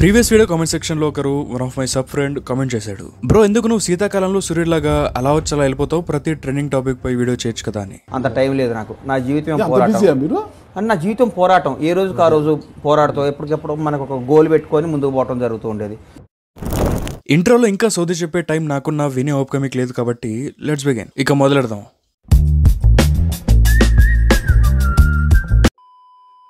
Previous video comment section లో ఒకరు one of my sub friend comment చేశాడు, bro ఎందుకు నువ్వు శీతాకాలంలో సూర్యుడిలాగా అలా వచ్చి అలా వెళ్ళిపోతావు, ప్రతి ట్రెండింగ్ టాపిక్ పై వీడియో చేయొచ్చు కదా అని. అంత టైం లేదు నాకు. నా జీవితం పోరాటం. నా జీవితం పోరాటం. ఏ రోజుకి ఆ రోజు పోరాడుతూ ఎప్పటికెప్పుడు మనకు ఒక గోల్ పెట్టుకొని ముందుకు పోవడం జరుగుతూ ఉండేది. ఇంట్రోలో ఇంకా సోది చెప్పే టైం నాకున్న వినే ఓపిక మీకు లేదు కాబట్టి లెట్స్ బిగిన్. ఇక మొదలెడదాం.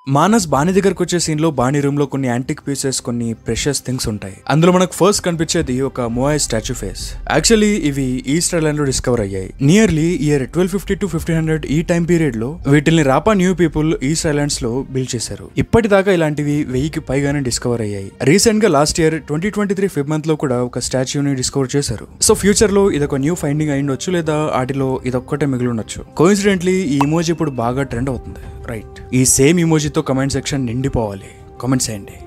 మానస్ బాణి దగ్గరకు వచ్చే సీన్ లో బాణి రూమ్ లో కొన్ని యాంటిక్ పీసెస్, కొన్ని ప్రెషియస్ థింగ్స్ ఉంటాయి. అందులో మనకు ఫస్ట్ కనిపించేది ఒక మోయాయ్ స్టాచ్యూ ఫేస్. యాక్చువల్లీ ఇవి ఈస్ట్ ఐలాండ్ లో డిస్కవర్ అయ్యాయి. నియర్లీ ఇయర్ 1250 to 1500 ఈ టైం పీరియడ్ లో వీటిని రాపా న్యూ పీపుల్ ఈస్ట్ ఐలాండ్స్ లో బిల్డ్ చేశారు. ఇప్పటిదాకా ఇలాంటివి 1000కి పైగానే డిస్కవర్ అయ్యాయి. రీసెంట్ గా లాస్ట్ ఇయర్ 2023 ఫిబ్ మంత్ లో కూడా ఒక స్టాచ్యూని డిస్కవర్ చేశారు. సో ఫ్యూచర్ లో ఇదొక న్యూ ఫైండింగ్ అయ్యుండొచ్చు, లేదా వాటిలో ఇదొక్కటే మిగిలి ఉండొచ్చు. కోఇన్సిడెంట్లీ ఈ ఇమోజీ ఇప్పుడు బాగా ట్రెండ్ అవుతుంది, రైట్? ఈ సేమ్ ఇమోజీతో కమెంట్ సెక్షన్ నిండిపోవాలి. కామెంట్స్ చేయండి.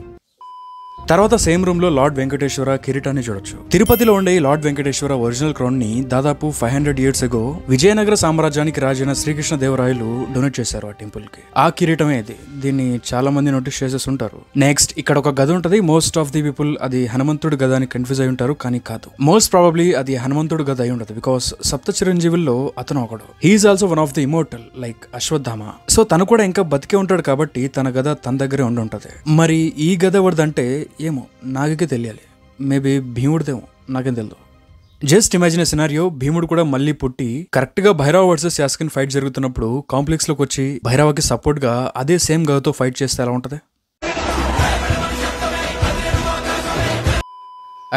తర్వాత సేమ్ రూమ్ లో లార్డ్ వెంకటేశ్వర కిరీటాన్ని చూడొచ్చు. తిరుపతిలో ఉండే లార్డ్ వెంకటేశ్వర ఒరిజినల్ క్రౌన్ ని దాదాపు 500 years ago విజయనగర సామ్రాజ్యానికి రాజైన శ్రీకృష్ణ దేవరాయలు డొనేట్ చేశారు ఆ టెంపుల్ కి. ఆ కిరీటమే ఇది. దీన్ని చాలా మంది నోటీస్ చేసేసి ఉంటారు. నెక్స్ట్ ఇక్కడ ఒక గద ఉంటది. మోస్ట్ ఆఫ్ ది పీపుల్ అది హనుమంతుడు గద అని కన్ఫ్యూజ్ అయి ఉంటారు, కానీ కాదు. మోస్ట్ ప్రాబబ్లీ అది హనుమంతుడు గద అయి ఉంటది, బికాస్ సప్త చిరంజీవుల్లో అతను ఒకడు. He is also one of the immortal like Ashwatthama. So తను కూడా ఇంకా బతికే ఉంటాడు కాబట్టి తన గద తన దగ్గరే ఉంటది. మరి ఈ గద ఎవరిదంటే ఏమో నాకే తెలియాలి. మేబీ భీముడిదేమో, నాకేం తెలియదు. జస్ట్ ఇమాజిన్ ఏ సినారియో, భీముడు కూడా మళ్ళీ పుట్టి కరెక్ట్ గా భైరవ వర్సెస్ యాస్కిన్ ఫైట్ జరుగుతున్నప్పుడు కాంప్లెక్స్ లోకి వచ్చి భైరవకి సపోర్ట్ గా అదే సేమ్ గదతో ఫైట్ చేస్తే ఎలా ఉంటది?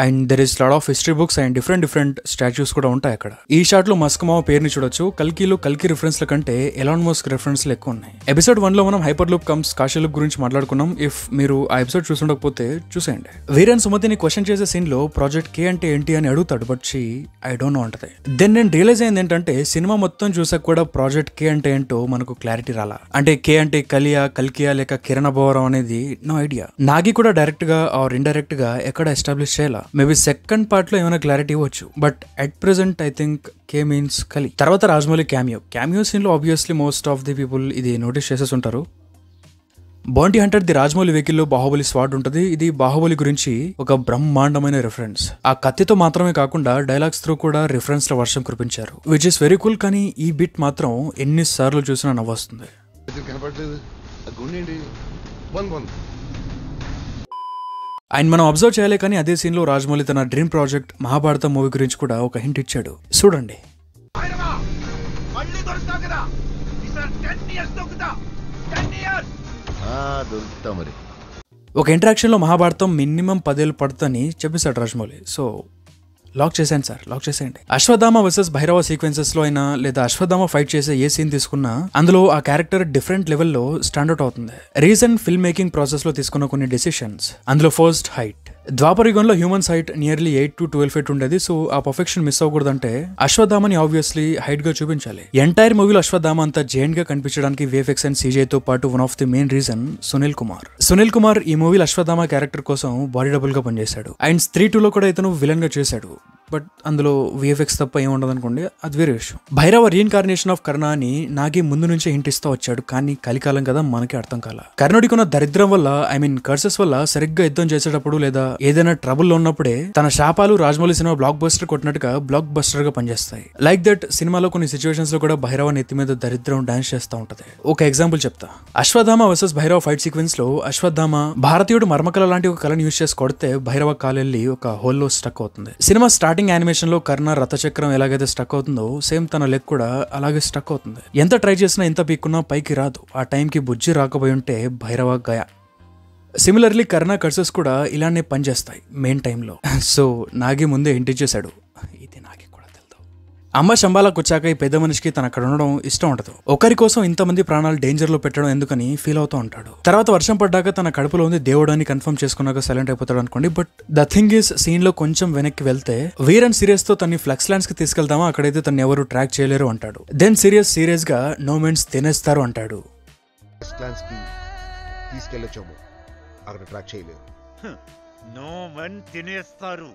And there is lot of history books and different statues కూడా ఉంటాయి అక్కడ. ఈ షాట్ లో మస్క్ మావ పేరుని చూడొచ్చు. కల్కిలో కల్కి రిఫరెన్స్ ల కంటే ఎలాన్ మస్క్ రిఫరెన్స్ లు ఎక్కువ ఉన్నాయి. ఎపిసోడ్ 1 లో మనం hyper loop comes Kashi loop గురించి మాట్లాడుకున్నాం. ఇఫ్ మీరు ఆ ఎపిసోడ్ చూసుండకపోతే చూసేయండి. వీరన్ సుమతిని క్వశ్చన్ చేసే సీన్ లో ప్రాజెక్ట్ కే అంటే ఏంటి అని అడుగుతాడు, but she I don't know అంటది. దెన్ నేను రియలైజ్ అయింది ఏంటంటే సినిమా మొత్తం చూసాక కూడా ప్రాజెక్ట్ కే అంటే ఏంటో మనకు క్లారిటీ రాలా. అంటే కే అంటే కలియా, కల్కియా లేక కిరణ భవరం అనేది నో ఐడియా. నాగి కూడా డైరెక్ట్ గా ఆర్ ఇండైరెక్ట్ గా ఎక్కడ ఎస్టాబ్లిష్ చేయాల. మేబీ సెకండ్ పార్ట్ లో ఏమైనా క్లారిటీ ఇవ్వచ్చు, but at present I think K means కలి. తర్వాత రాజమౌళి క్యామియో సీన్ లో obviously most of the people ఇది నోటీస్ చేసేసి ఉంటారు. Bounty Hunter the Rajamouli vehicle లో బాహుబలి స్వాడ్ ఉంటుంది. ఇది బాహుబలి గురించి ఒక బ్రహ్మాండమైన రిఫరెన్స్. ఆ కత్తితో మాత్రమే కాకుండా డైలాగ్స్ త్రూ కూడా రిఫరెన్స్ ల వర్షం కురిపించారు, విచ్ ఇస్ వెరీ కూల్. కానీ ఈ బిట్ మాత్రం ఎన్నిసార్లు చూసినా నవ్వొస్తుంది. ఆయన మనం అబ్జర్వ్ చేయలే, కానీ అదే సీన్ లో రాజమౌళి తన డ్రీమ్ ప్రాజెక్ట్ మహాభారతం మూవీ గురించి కూడా ఒక హింట్ ఇచ్చాడు. చూడండి. ఒక ఇంటరాక్షన్ లో మహాభారతం మినిమం 10 ఏళ్ళు పడుతుందని చెప్పేశాడు రాజమౌళి. సో లాక్ చేసేయండి సార్, లాక్ చేసేయండి. అశ్వత్థామ వర్సెస్ భైరవ సీక్వెన్సెస్ లో అయినా లేదా అశ్వత్థామ ఫైట్ చేసే ఏ సీన్ తీసుకున్నా అందులో ఆ క్యారెక్టర్ డిఫరెంట్ లెవెల్లో స్టాండౌట్ అవుతుంది. రీసెంట్ ఫిల్మ్ మేకింగ్ ప్రాసెస్ లో తీసుకున్న కొన్ని డెసిషన్స్. అందులో ఫస్ట్ హైట్. ద్వాపరయుగంలో humans height nearly 8 to 12 feet ఉండేది. సో ఆ పర్ఫెక్షన్ మిస్ అవ్వకూడదంటే అశ్వత్థామని ఆబ్వియస్లీ హైట్ గా చూపించాలి. ఎంటైర్ మూవీలో అశ్వత్థామ అంతా జైంట్ గా కనిపించడానికి VFX అండ్ CGI తో పాటు one of the main reason Sunil Kumar ఈ మూవీలో అశ్వత్థామ క్యారెక్టర్ కోసం బాడీ డబుల్ గా పనిచేశాడు. అండ్ స్త్రీ 2 లో కూడా ఇతను విలన్ గా చేశాడు, బట్ అందులో VFX తప్ప ఏముండదు అనుకోండి, అది వేరే విషయం. భైరవ రీఇన్కార్నేషన్ ఆఫ్ కర్ణ అని నాగి ముందు నుంచే హింట్ ఇస్తూ వచ్చాడు, కానీ కలికాలం కదా మనకి అర్థం కాల. కర్ణుడికి ఉన్న దరిద్రం వల్ల, ఐ మీన్ కర్సెస్ వల్ల సరిగ్గా యుద్ధం చేసేటప్పుడు లేదా ఏదైనా ట్రబుల్ లో ఉన్నప్పుడే తన శాపాలు రాజమౌళి సినిమా బ్లాక్ బస్టర్ కొట్టినట్టుగా బ్లాక్ బస్టర్ గా పనిచేస్తాయి. లైక్ దట్ సినిమాలో కొన్ని సిచ్యువేషన్స్ లో కూడా భైరవ నెత్తి మీద దరిద్రం డాన్స్ చేస్తూ ఉంటది. ఒక ఎగ్జాంపుల్ చెప్తా. Ashwatthama versus Bhairava fight sequence లో అశ్వత్థామ భారతీయుడు మర్మకళ లాంటి ఒక కళను యూజ్ చేసి కొడితే భైరవ కాలెళ్ళి ఒక హోల్లో స్టక్ అవుతుంది. సినిమా స్టార్టింగ్ యానిమేషన్ లో కర్ణ రథచక్రం ఎలాగైతే స్టక్ అవుతుందో సేమ్ తన లెగ్ కూడా అలాగే స్టక్ అవుతుంది. ఎంత ట్రై చేసినా ఎంత పీక్కున్నా పైకి రాదు. ఆ టైంకి బుజ్జి రాకపోయి ఉంటే భైరవ గయా. సిమిలర్లీ కర్ణ కర్సెస్ కూడా ఇలానే పనిచేస్తాయి మెయిన్ టైంలో. సో నాగి ముందే ఇంటి చేశాడు, ఇది నాగి కూడా తెలుదు. అమ్మ శంబాలకు వచ్చాక ఈ పెద్ద మనిషికి తన అక్కడ ఉండడం ఇష్టం ఉండదు. ఒకరి కోసం ఇంతమంది ప్రాణాలు డేంజర్ లో పెట్టడం ఎందుకని ఫీల్ అవుతూ ఉంటాడు. తర్వాత వర్షం పడ్డాక తన కడుపులో ఉంది దేవుడు అని కన్ఫర్మ్ చేసుకున్నాక సైలెంట్ అయిపోతాడు అనుకోండి. But the thing is seen లో కొంచెం వెనక్కి వెళ్తే వీరన్ సీరియస్ తో తన్ని ఫ్లక్స్ ల్యాండ్స్ కి తీసుకెళ్తామా, అక్కడైతే తను ఎవరు ట్రాక్ చేయలేరు అంటాడు. దెన్ సీరియస్ గా నో మెన్స్ తినేస్తారు అంటాడు. అక్కడ ట్రాక్ చేయలేదు. నో మన్ తినేస్తారు.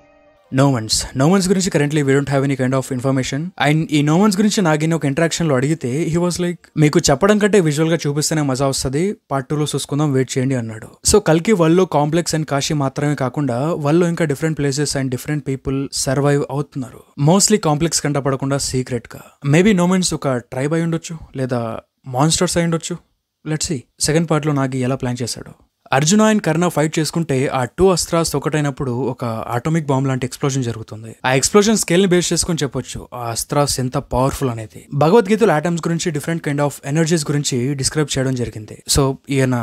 నోమన్స్ గురించి currently we don't have any kind of information. And ఈ నోమన్స్ గురించి నాగిన్ ఒక ఇంటరాక్షన్ లో అడిగితే హీ వాస్ లైక్, మీకు చెప్పడం కంటే విజువల్ గా చూపిస్తేనే మజా వస్తుంది, పార్ట్ 2 లో చూసుకుందాం, వెయిట్ చేయండి అన్నాడు. సో కల్కి వరల్డ్ లో కాంప్లెక్స్ అండ్ కాశీ మాత్రమే కాకుండా వరల్డ్ లో ఇంకా different places and different people survive అవుతున్నారు. మోస్ట్లీ కాంప్లెక్స్ కంట పడకుండా సీక్రెట్ గా. మేబీ నోమన్స్ ఒక ట్రైబ్ అయి ఉండొచ్చు, లేదా మాన్స్టర్స్ అయి ఉండొచ్చు. లెట్స్ సీ సెకండ్ పార్ట్ లో నాగి ఎలా ప్లాన్ చేశాడు. అర్జున అండ్ కర్ణ ఫైట్ చేసుకుంటే ఆ 2 అస్త్రాస్ ఒకటైనప్పుడు ఒక ఆటోమిక్ బాంబ్ లాంటి ఎక్స్ప్లోజన్ జరుగుతుంది. ఆ ఎక్స్ప్లోజన్ స్కేల్ ని బేస్ చేసుకుని చెప్పొచ్చు ఆ అస్త్రాస్ ఎంత పవర్ఫుల్ అనేది. భగవద్గీతలో ఆటమ్స్ గురించి డిఫరెంట్ కైండ్ ఆఫ్ ఎనర్జీస్ గురించి డిస్క్రైబ్ చేయడం జరిగింది. సో ఈయన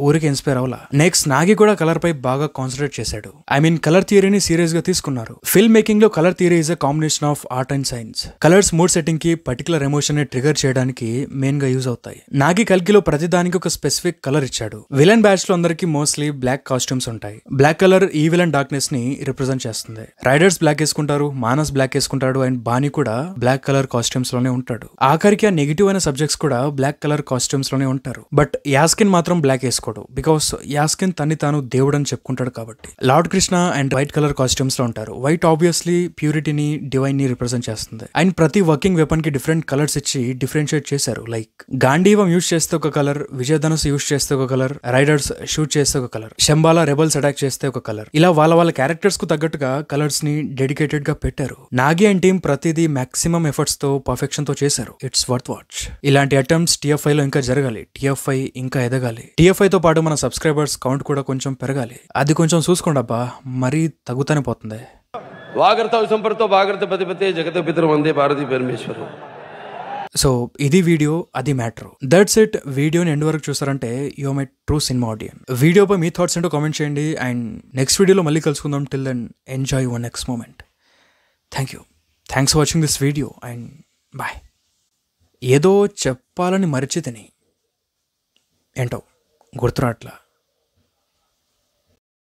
ఊరికి ఇన్స్పైర్ అవ్వాలా. నెక్స్ట్ నాగి కూడా కలర్ పై బాగా కాన్సన్ట్రేట్ చేశాడు. ఐ మీన్ కలర్ థియరీని సీరియస్ గా తీసుకున్నారు. ఫిల్మ్ మేకింగ్ లో colour theory is a combination of art and science. Colours mood setting కి పర్టికులర్ ఎమోషన్ ని ట్రిగర్ చేయడానికి మెయిన్ గా యూజ్ అవుతాయి. నాగి కల్కిలో ప్రతిదానికి ఒక స్పెసిఫిక్ కలర్ ఇచ్చాడు. విలన్ బ్యాచ్ లో అందరికి మోస్ట్లీ బ్లాక్ కాస్ట్యూమ్స్ ఉంటాయి. Black colour evil and darkness ని రిప్రజెంట్ చేస్తుంది. రైడర్స్ బ్లాక్ వేసుకుంటారు, మానస్ బ్లాక్ వేసుకుంటాడు, అండ్ బానీ కూడా బ్లాక్ కలర్ కాస్ట్యూమ్స్ లోనే ఉంటాడు. ఆఖరికి ఆ నెగిటివ్ అయిన సబ్జెక్ట్స్ కూడా బ్లాక్ కలర్ కాస్ట్యూమ్స్ లోనే ఉంటారు. బట్ యాస్కిన్ మాత్రం బ్లాక్ వేసుకోడు, బికాస్ యాస్కిన్ తన్ని తాను దేవుడు అని చెప్పుకుంటాడు కాబట్టి. Lord Krishna and white colour costumes లో ఉంటారు. వైట్ ఆబ్వియస్లీ ప్యూరిటీని, డివైన్ ని రిప్రజెంట్ చేస్తుంది. అండ్ ప్రతి వర్కింగ్ వెపన్ కి డిఫరెంట్ కలర్స్ ఇచ్చి డిఫరెన్షియేట్ చేశారు. లైక్ గాంధీవం యూజ్ చేస్తే ఒక కలర్, విజయధనుస్ యూజ్ చేస్తే ఒక కలర్, రైడర్స్ షూట్ చేస్తే ఒక కలర్, శంబాలా రెబల్స్ అటాక్ చేస్తే ఒక కలర్. ఇలా వాళ్ళ క్యారెక్టర్స్ కు తగ్గట్టుగా కలర్స్ ని డెడికేటెడ్ గా పెట్టారు. నాగి అండ్ టీమ్ ప్రతిదీ మాక్సిమం ఎఫర్ట్స్ తో పర్ఫెక్షన్ తో చేశారు. It's worth watch. ఇలాంటి అటెంప్ట్స్ TFI లో ఇంకా జరగాలి. TFI ఇంకా ఎదగాలి. TFI తో పాటు మన సబ్స్క్రైబర్స్ కౌంట్ కూడా కొంచెం పెరగాలి. అది కొంచెం చూసుకోండి అబ్బా, మరీ తగ్గుతానే పోతుంది. వాగర్త సంపర్తో భాగర్త పతిపతే జగత పితరు వందే భారతి పరమేశ్వరు. సో ఇది వీడియో, అది మ్యాటర్. That's it. వీడియోని ఎండ్ వరకు చూసారంటే you my true cinema audience. వీడియోపై మీ థాట్స్ ఏంటో కామెంట్ చేయండి. అండ్ నెక్స్ట్ వీడియోలో మళ్ళీ కలుసుకుందాం. Till then enjoy your next moment. Thank you. Thanks for watching this video and bye. ఏదో చెప్పాలని మరిచితిని, ఏంటో గుర్తురాట్లా.